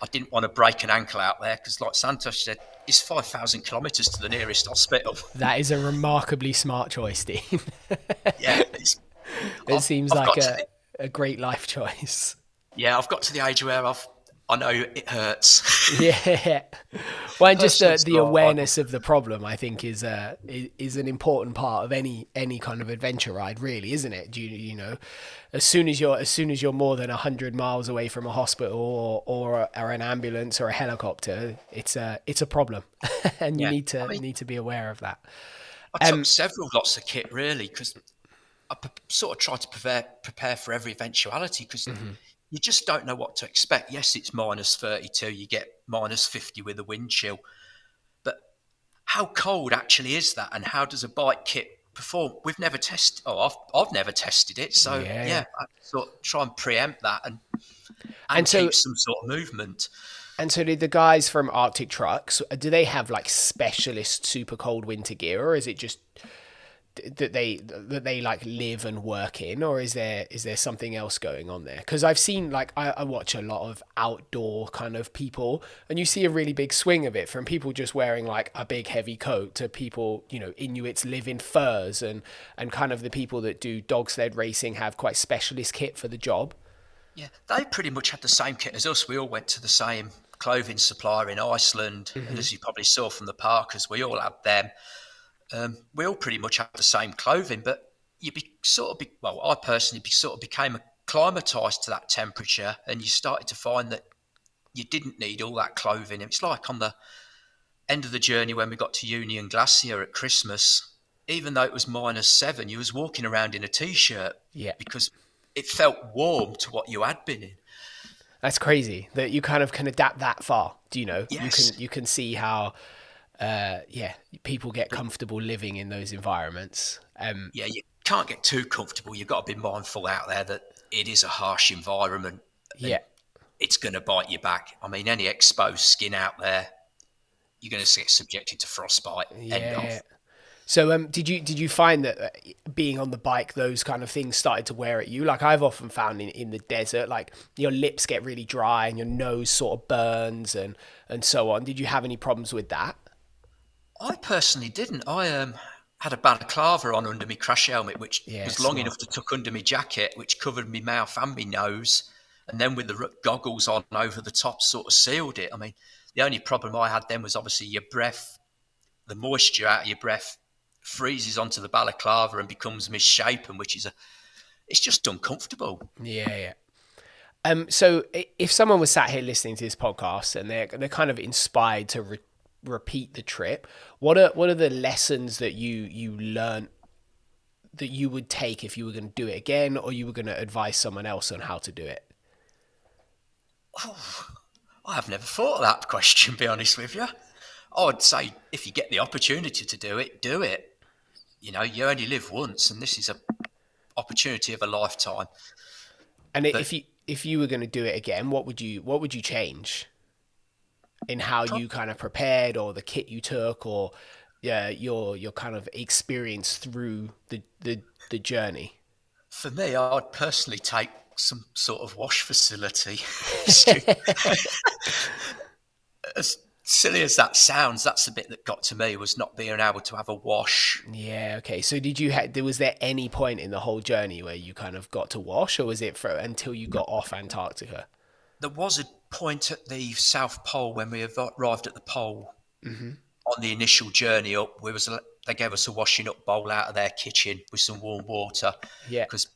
I didn't want to break an ankle out there because, like Santosh said, it's 5,000 kilometres to the nearest hospital. That is a remarkably smart choice, Dean. Yeah, It seems I've like got to the, a great life choice. yeah, I've got to the age where I know it hurts. Yeah. Well, and just Personally, the so awareness of the problem, I think, is an important part of any kind of adventure ride, really, isn't it? You know, as soon as you're more than 100 miles away from a hospital or an ambulance or a helicopter, it's a problem, and you yeah, need I to mean, need to be aware of that. I took several lots of kit really because sort of tried to prepare for every eventuality because you just don't know what to expect. Yes, it's minus 32, you get minus 50 with a wind chill, but how cold actually is that, and how does a bike kit perform? We've never tested. Oh, I've never tested it, so Yeah. yeah, I sort of try and preempt that and And so keep some sort of movement. And so did the guys from Arctic Trucks, do they have like specialist super cold winter gear, or is it just that they like live and work in, or is there something else going on there? Because I've seen, like, I watch a lot of outdoor kind of people, and you see a really big swing of it from people just wearing like a big heavy coat to people, Inuits live in furs, and kind of the people that do dog sled racing have quite specialist kit for the job. Yeah, they pretty much had the same kit as us. We all went to the same clothing supplier in Iceland, and as you probably saw from the Parkers, we all had them. We all pretty much had the same clothing, but well, I personally sort of became acclimatized to that temperature, and you started to find that you didn't need all that clothing. It's like on the end of the journey when we got to Union Glacier at Christmas, even though it was -7, you was walking around in a t-shirt Yeah. because it felt warm to what you had been in. That's crazy that you kind of can adapt that far. Do you know? You Yes, can you can see how yeah, people get comfortable living in those environments. yeah, you can't get too comfortable. You've got to be mindful out there that it is a harsh environment and Yeah, it's going to bite you back. I mean, any exposed skin out there, you're going to get subjected to frostbite. End yeah. of. So, did you find that being on the bike, those kind of things started to wear at you? Like I've often found in the desert, like your lips get really dry and your nose sort of burns and so on. Did you have any problems with that? I personally didn't. I had a balaclava on under my crash helmet, which Yeah, was long smart. enough to tuck under my jacket, which covered my mouth and my nose, and then with the goggles on over the top, sort of sealed it. I mean, the only problem I had then was obviously your breath, the moisture out of your breath freezes onto the balaclava and becomes misshapen, which is it's just uncomfortable. Yeah, yeah. So if someone was sat here listening to this podcast and they're kind of inspired to repeat the trip, what are the lessons that you learn that you would take if you were going to do it again, or you were going to advise someone else on how to do it? I have never thought of that question, be honest with you. I would say if you get the opportunity to do it, do it. You know, you only live once, and this is a opportunity of a lifetime. And But if you were going to do it again, what would you change in how you kind of prepared, or the kit you took, or your kind of experience through the journey? for me, I'd personally take some sort of wash facility. As silly as that sounds, that's the bit that got to me, was not being able to have a wash. Yeah, okay. So did you was there any point in the whole journey where you kind of got to wash, or was it for until you got off Antarctica? There was a point at the South Pole when we arrived at the pole on the initial journey up. They gave us a washing up bowl out of their kitchen with some warm water Yeah. because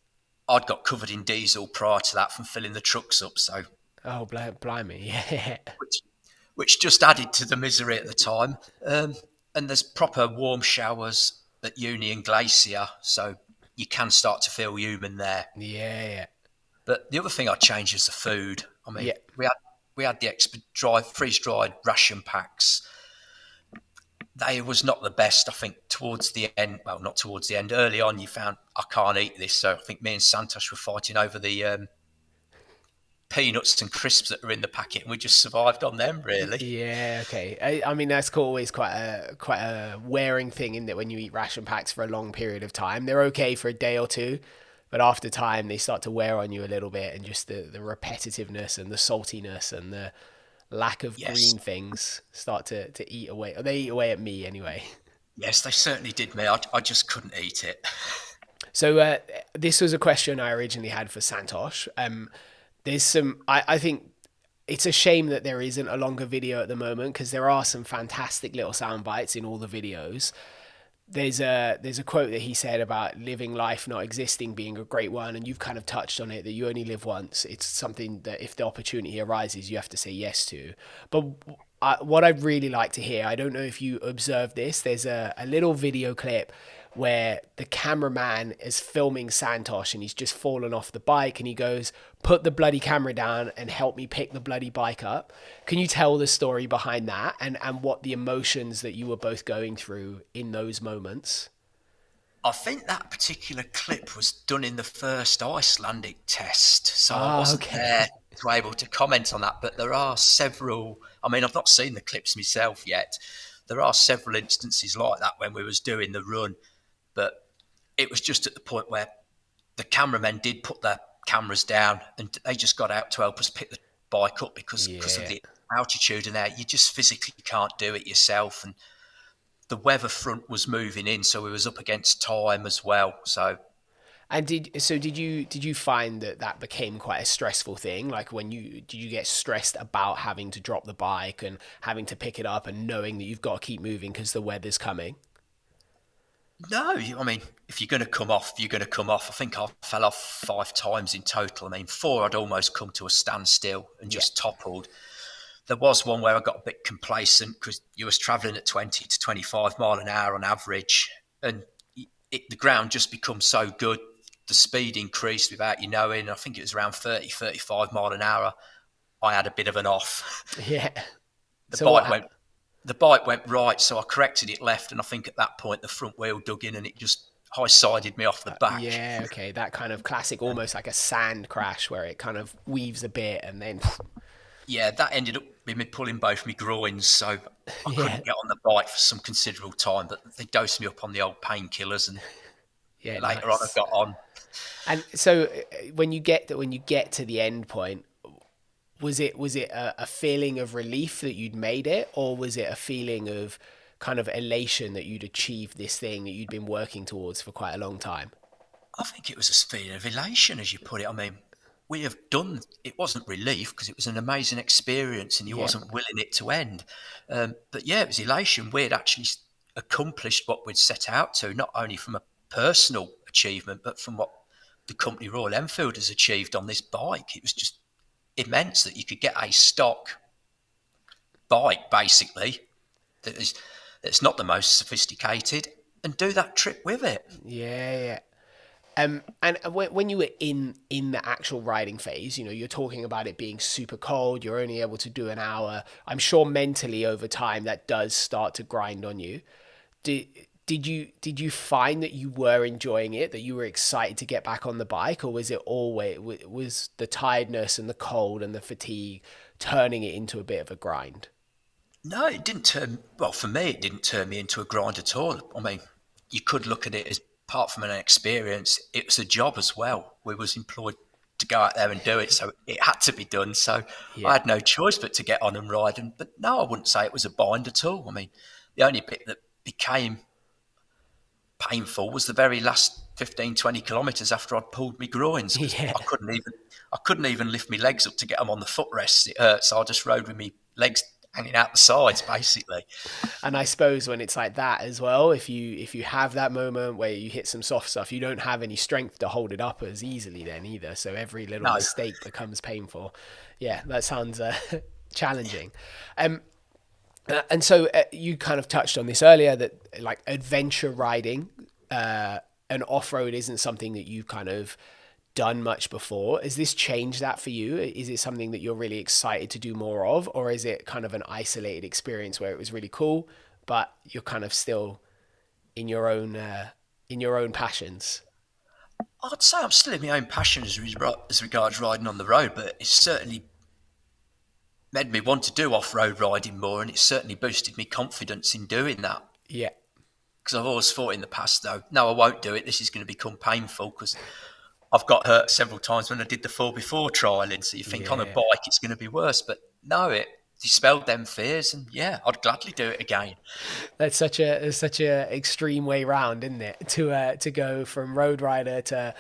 I'd got covered in diesel prior to that from filling the trucks up. So Oh, blimey. Yeah. which, which just added to the misery at the time. And there's proper warm showers at Union Glacier, so you can start to feel human there. Yeah, yeah. But the other thing I changed is the food. I mean, Yeah. we had we had the freeze dried ration packs. They was not the best. I think towards the end, well, not towards the end, early on, you found I can't eat this. So I think me and Santosh were fighting over the peanuts and crisps that are in the packet, and we just survived on them, really. Yeah, okay. I mean, that's always quite a wearing thing, isn't it? When you eat ration packs for a long period of time, they're okay for a day or two, but after time, they start to wear on you a little bit, and just the repetitiveness and the saltiness and the lack of Yes, green things start to eat away. Or they eat away at me anyway. yes, they certainly did me. I just couldn't eat it. So this was a question I originally had for Santosh. There's some. I think it's a shame that there isn't a longer video at the moment because there are some fantastic little sound bites in all the videos. There's a quote that he said about living life not existing being a great one, and you've kind of touched on it that you only live once. It's something that if the opportunity arises, you have to say yes to. But what I'd really like to hear, I don't know if you observed this. There's a little video clip where the cameraman is filming Santosh and he's just fallen off the bike and he goes, "Put the bloody camera down and help me pick the bloody bike up." Can you tell the story behind that and what the emotions that you were both going through in those moments? I think that particular clip was done in the first Icelandic test, so I Ah, wasn't okay. there to be able to comment on that. But there are several. I mean, I've not seen the clips myself yet. There are several instances like that when we was doing the run, but it was just at the point where the cameramen did put their cameras down and they just got out to help us pick the bike up because of Yeah. the altitude and there you just physically can't do it yourself. And the weather front was moving in, so we was up against time as well. So And did you find that that became quite a stressful thing? Like did you get stressed about having to drop the bike and having to pick it up and knowing that you've got to keep moving because the weather's coming? no, I mean, if you're going to come off, you're going to come off. I think I fell off 5 times in total. I mean, four I'd almost come to a standstill and Yeah. just toppled. There was one where I got a bit complacent because you was travelling at 20 to 25 mile an hour on average, and the ground just becomes so good. The speed increased without you knowing. I think it was around 30, 35 mile an hour. I had a bit of an off. Yeah. The So what? bike went the bike went right, so I corrected it left, and I think at that point the front wheel dug in and it just high sided me off the back. Yeah, okay, that kind of classic, almost like a sand crash where it kind of weaves a bit and then, Yeah, that ended up with me pulling both my groins, so I yeah, couldn't get on the bike for some considerable time. But they dosed me up on the old painkillers, and yeah, later on I nice. got on. And so when you get to the end point, was it a feeling of relief that you'd made it, or was it a feeling of kind of elation that you'd achieved this thing that you'd been working towards for quite a long time? I think it was a feeling of elation, as you put it. I mean, we have done. It wasn't relief because it was an amazing experience, and you Yeah, wasn't willing it to end. But yeah, it was elation. We had actually accomplished what we'd set out to, not only from a personal achievement, but from what the company Royal Enfield has achieved on this bike. It was just immense that you could get a stock bike, basically, that is that's not the most sophisticated, and do that trip with it. yeah, yeah. And when you were in the actual riding phase, you're talking about it being super cold. You're only able to do an hour. I'm sure mentally over time that does start to grind on you. Did did you find that you were enjoying it, that you were excited to get back on the bike, or was it always was the tiredness and the cold and the fatigue turning it into a bit of a grind? No, it didn't turn. Well, for me, it didn't turn me into a grind at all. I mean, you could look at it as apart from an experience, it was a job as well. We was employed to go out there and do it, so it had to be done. So I Yeah, had no choice but to get on and ride. And but no, I wouldn't say it was a bind at all. I mean, the only bit that became painful was the very last 15, 20 kilometres after I'd pulled my groins because yeah. I couldn't even lift my legs up to get them on the footrests. It hurt, so I just rode with my legs hanging out the sides, basically. And I suppose when it's like that as well, if you have that moment where you hit some soft stuff, you don't have any strength to hold it up as easily then either. So every little No, mistake becomes painful. Yeah, that sounds challenging. Um, and so you kind of touched on this earlier that like adventure riding and off road isn't something that you kind of done much before. Has this changed that for you? Is it something that you're really excited to do more of, or is it kind of an isolated experience where it was really cool, but you're kind of still in your own passions? I'd say I'm still in my own passion as regards riding on the road, but it's certainly made me want to do off-road riding more, and it's certainly boosted me confidence in doing that. Yeah, Because I've always thought in the past, though, no, I won't do it. This is going to become painful because I've got hurt several times when I did the 4x4 trialing. So you think on a yeah. bike it's going to be worse, but no, it dispelled them fears, and yeah, I'd gladly do it again. That's such a extreme way round, isn't it? To go from road rider to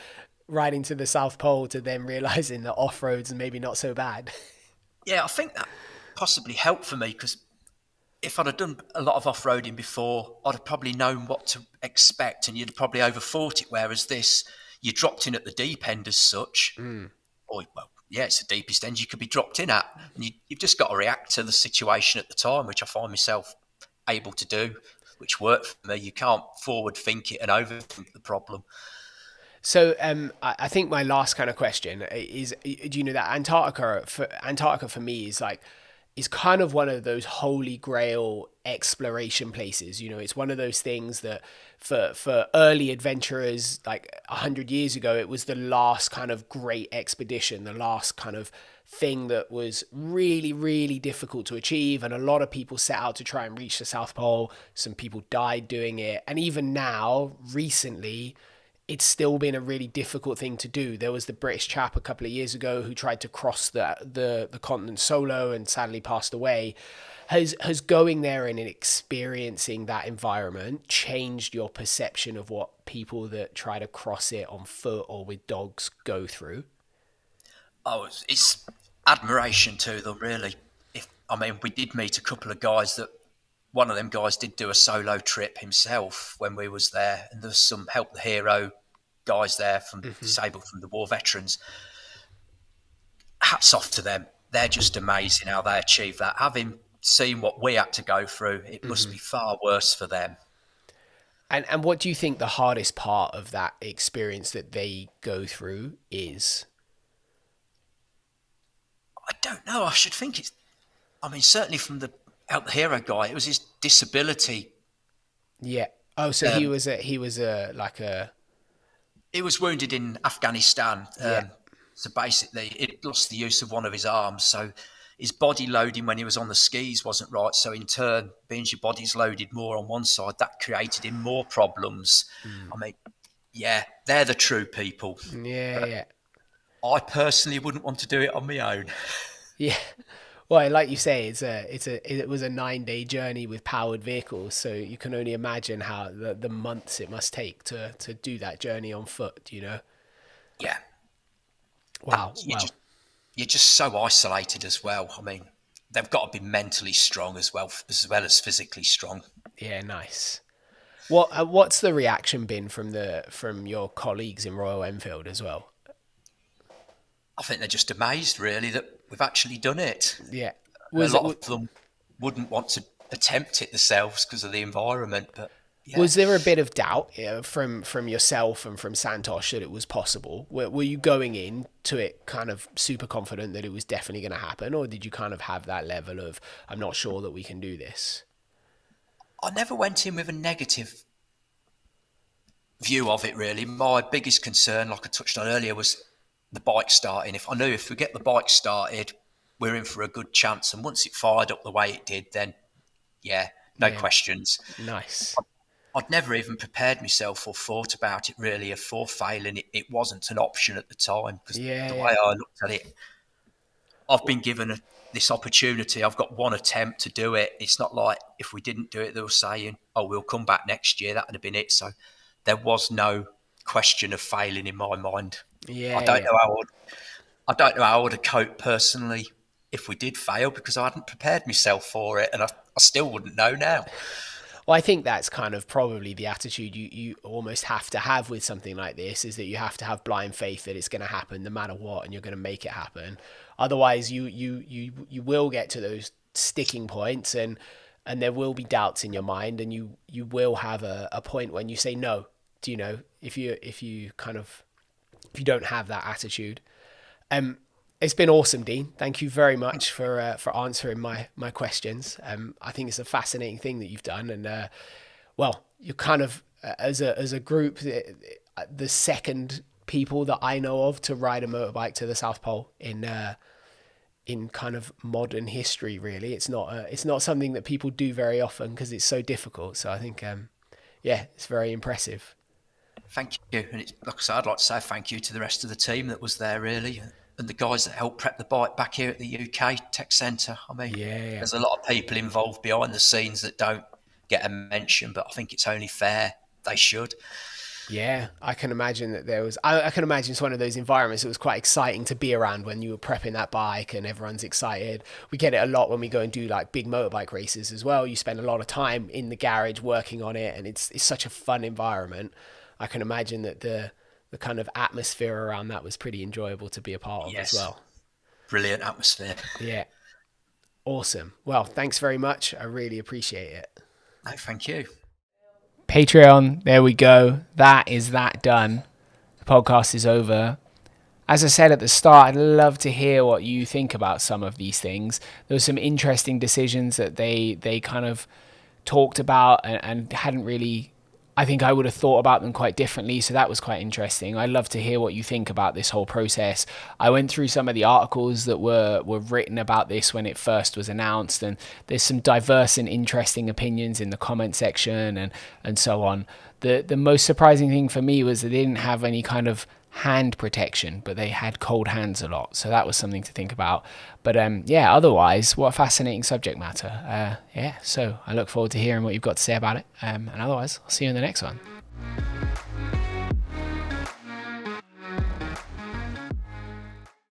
riding to the South Pole to then realizing that off roads are maybe not so bad. Yeah, I think that possibly helped for me because if I'd have done a lot of off-roading before, I'd have probably known what to expect and you'd have probably overthought it. Whereas this, you dropped in at the deep end as such. Or, well, yeah, it's the deepest end you could be dropped in at. And you've just got to react to the situation at the time, which I find myself able to do, which worked for me. You can't forward think it and overthink the problem. So I think my last kind of question is: do you know that Antarctica for me is kind of one of those holy grail exploration places. You know, it's one of those things that for early adventurers, like 100 years ago, it was the last kind of great expedition, the last kind of thing that was really, really difficult to achieve. And a lot of people set out to try and reach the South Pole. Some people died doing it. And even now, recently, it's still been a really difficult thing to do. There was the British chap a couple of years ago who tried to cross the continent solo and sadly passed away. Has going there and experiencing that environment changed your perception of what people that try to cross it on foot or with dogs go through? Oh, it's admiration to them, really. I mean, we did meet a couple of guys that one of them guys did do a solo trip himself when we was there, and there's some Help the Hero guys there from disabled from the war veterans. Hats off to them. They're just amazing how they achieve that. Having seen what we had to go through, it must be far worse for them. And what do you think the hardest part of that experience that they go through is? I don't know. I should think it's. I mean, certainly from the Help the Hero guy, it was his disability. Yeah. Oh, so Um, he was a like a he was wounded in Afghanistan. yeah. So basically, it lost the use of one of his arms. So his body loading when he was on the skis wasn't right. So in turn, being your body's loaded more on one side, that created him more problems. I mean, yeah, they're the true people. Yeah, But yeah. I personally wouldn't want to do it on my own. Yeah. Well, like you say, it was a 9 day journey with powered vehicles, so you can only imagine how the months it must take to do that journey on foot, you know? Yeah, Wow, you wow. just you're just so isolated as well. I mean, they've got to be mentally strong as well as physically strong. Yeah, nice. What's the reaction been from your colleagues in Royal Enfield as well? I think they're just amazed, really, that we've actually done it. Yeah. A Was it lot of them wouldn't want to attempt it themselves because of the environment, but yeah, Was there a bit of doubt, from yourself and from Santosh that it was possible? Were you going in to it kind of super confident that it was definitely going to happen, or did you kind of have that level of I'm not sure that we can do this? I never went in with a negative view of it, really. My biggest concern, like I touched on earlier, was the bike starting. If I knew if we get the bike started, we're in for a good chance. And once it fired up the way it did, then yeah, no Yeah, questions. nice. I'd never even prepared myself or thought about it really for failing. It wasn't an option at the time because Yeah, the yeah. way I looked at it, I've been given this opportunity. I've got one attempt to do it. It's not like if we didn't do it, they were saying, "Oh, we'll come back next year." That would have been it. So there was no question of failing in my mind. I Yeah, don't yeah. know how I don't know how I would have coped personally if we did fail because I hadn't prepared myself for it, and I still wouldn't know now. Well, I think that's kind of probably the attitude you almost have to have with something like this is that you have to have blind faith that it's going to happen no matter what, and you're going to make it happen. Otherwise, you will get to those sticking points, and there will be doubts in your mind, and you will have a point when you say no. Do you know if you kind of if you don't have that attitude. It's been awesome, Dean. Thank you very much for answering my questions. I think it's a fascinating thing that you've done, and well, you're kind of as a group the second people that I know of to ride a motorbike to the South Pole in kind of modern history. Really, it's not something that people do very often because it's so difficult. So I think yeah, it's very impressive. Thank you. And it's, like I said, I'd like to say thank you to the rest of the team that was there, really, and the guys that helped prep the bike back here at the UK Tech Centre. I mean, there's a lot of people involved behind the scenes that don't get a mention, but I think it's only fair they should. Yeah, I can imagine that there was. I can imagine it's one of those environments that was quite exciting to be around when you were prepping that bike and everyone's excited. We get it a lot when we go and do like big motorbike races as well. You spend a lot of time in the garage working on it, and it's such a fun environment. I can imagine that the kind of atmosphere around that was pretty enjoyable to be a part of as well. Brilliant atmosphere. Yeah, awesome. Well, thanks very much. I really appreciate it. No, thank you. Patreon, there we go. That is that done. The podcast is over. As I said at the start, I'd love to hear what you think about some of these things. There were some interesting decisions that they kind of talked about and hadn't really, I think I would have thought about them quite differently. So that was quite interesting. I'd love to hear what you think about this whole process. I went through some of the articles that were written about this when it first was announced, and there's some diverse and interesting opinions in the comment section and so on. The most surprising thing for me was they didn't have any kind of hand protection, but they had cold hands a lot. So that was something to think about. But yeah, otherwise, what a fascinating subject matter. Yeah, so I look forward to hearing what you've got to say about it. And otherwise, I'll see you in the next one.